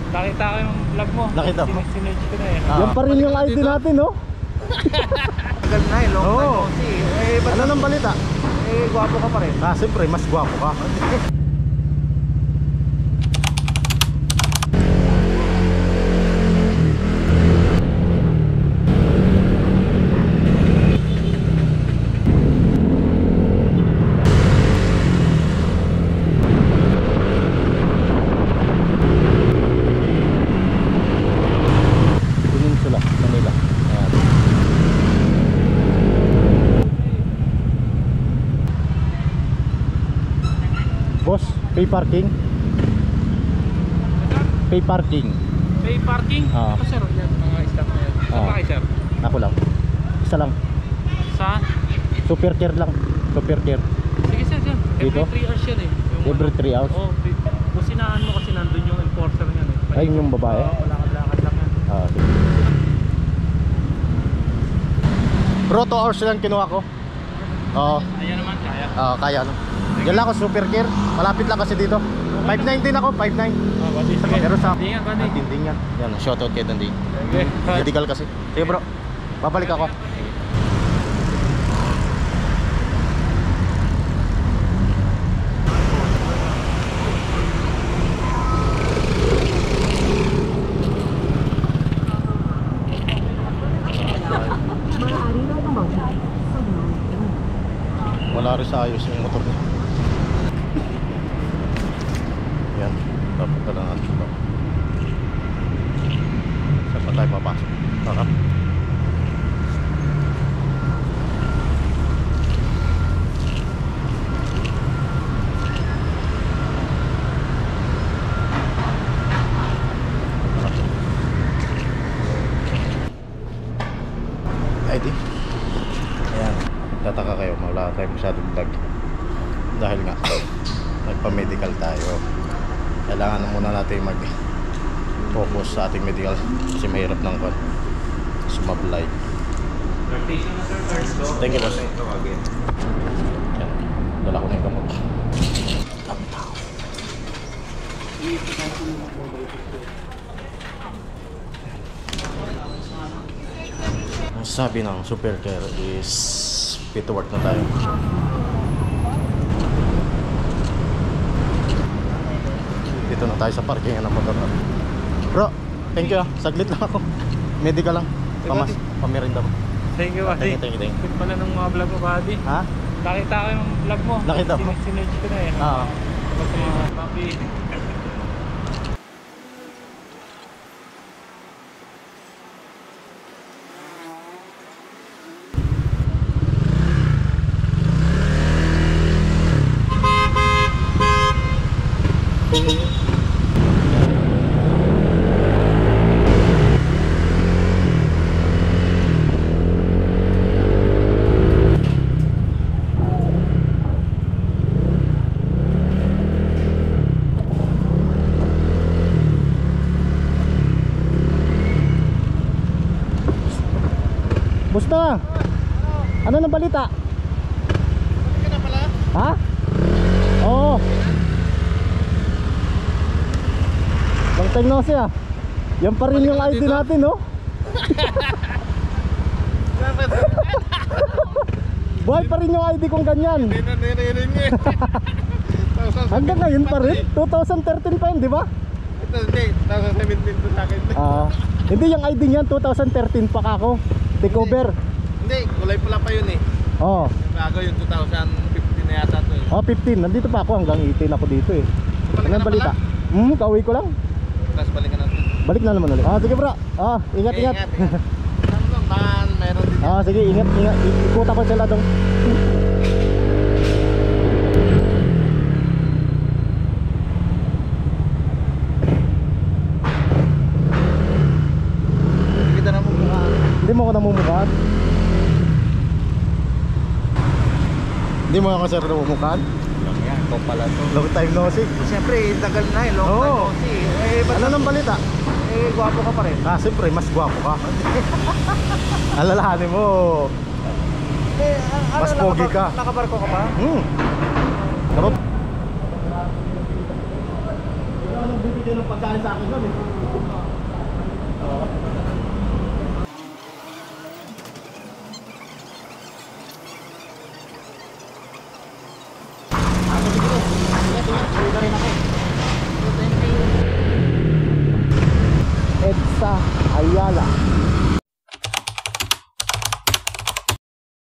Nakita ko yung vlog mo. Nakita mo? Sinerge ko na eh. Yan pa rin yung ID natin, no? Tagal na eh, long time Oo. no see. Eh, ba't Ano nang balita? gwapo ka pa rin? Ah, siyempre, mas gwapo ka. Peninsula, Manila. Ayan. Boss, pay parking? Pay parking. Pay parking? Ah. Ako sir, yan mga staff na yan. Saan Ah. ba kayo sir? Ako lang. Isa lang. Saan? Super care lang. Super care. Sige sir, sir. Dito? Every 3 hours yan eh. Yung Every 3 hours? Oo, businahan mo kasi nandun yung enforcer niyan eh. Ay, yung babae? Oo, lakad-lakad lang yan. Ah, sige. Bro, 2 hours lang kinuha ko. Oo. Ayan naman, kaya. Kaya no. Diyan lang ako, super care. Malapit lang kasi dito. 5'9 din ako, 5'9. Badi, sige. Pero sa Ingat, badi. tinding yan. Yan, shoutout kay Dandy. Okay. Medical kasi. Sige bro, babalik ako. Wala rin sa ayos yung motor niya. Yan, dapat na lang natin ito. Saan pa tayo papasok? Tara. ID. Ayan, tataka kayo, wala tayo masyadong vlog dahil nga nagpa-medical tayo. Kailangan na muna natin mag-focus sa ating medical kasi mahirap ng sumablay. Thank you boss. Yan, dala ko na yung gamot. Ang sabi ng super care is fit to work na tayo. Dito na tayo sa parking ng motor natin. Bro, thank you ah. Saglit lang ako. Medical lang. Pamirinda mo. Thank you, buddy. Thank you. Good pala ng mga vlog mo, buddy. Ha? Nakita ko yung vlog mo. Nakita mo? Sinerge ko na eh. Oo. Tapos sa mga papi. Busta! Ano nang balita? Ka na pala? Ha? Oo. Long time no see ah. Yan pa rin yung ID natin, no? Buhay pa rin yung ID kong ganyan. Nire-ring eh. Hanggang ngayon pa rin. 2013 pa yun, di ba? Ito hindi, 2017 to sa akin. Hindi, yung ID niyan 2013 pa ako. Take over. Hindi, kulay pula pa yun eh. Oo. Bago yung 2015 na yata to eh. Oh, 15. Nandito pa ako hanggang 18 ako dito eh. Anong balita? Kauwi ko lang. Tapos balikan natin. Balik na naman ulit. Sige bro. Ingat. Ano naman, meron din. Sige, ingat. Ikuta ko sila dong. Kita na mo mukha. Hindi mo ako namumukhaan. Hindi mo ako sir namumukhaan. Yan, ikaw pala to. Long time no see. Siyempre, tagal na eh, long time Oo. no see. Eh, ba't Ano nang balita? gwapo ka pa rin? Siyempre, mas gwapo ka. Alalahanin mo. Mas pogi ka. Nakabarko ka pa? Ano? nagbibigay ng pagkain sa akin nun eh. Oo. EDSA Ayala.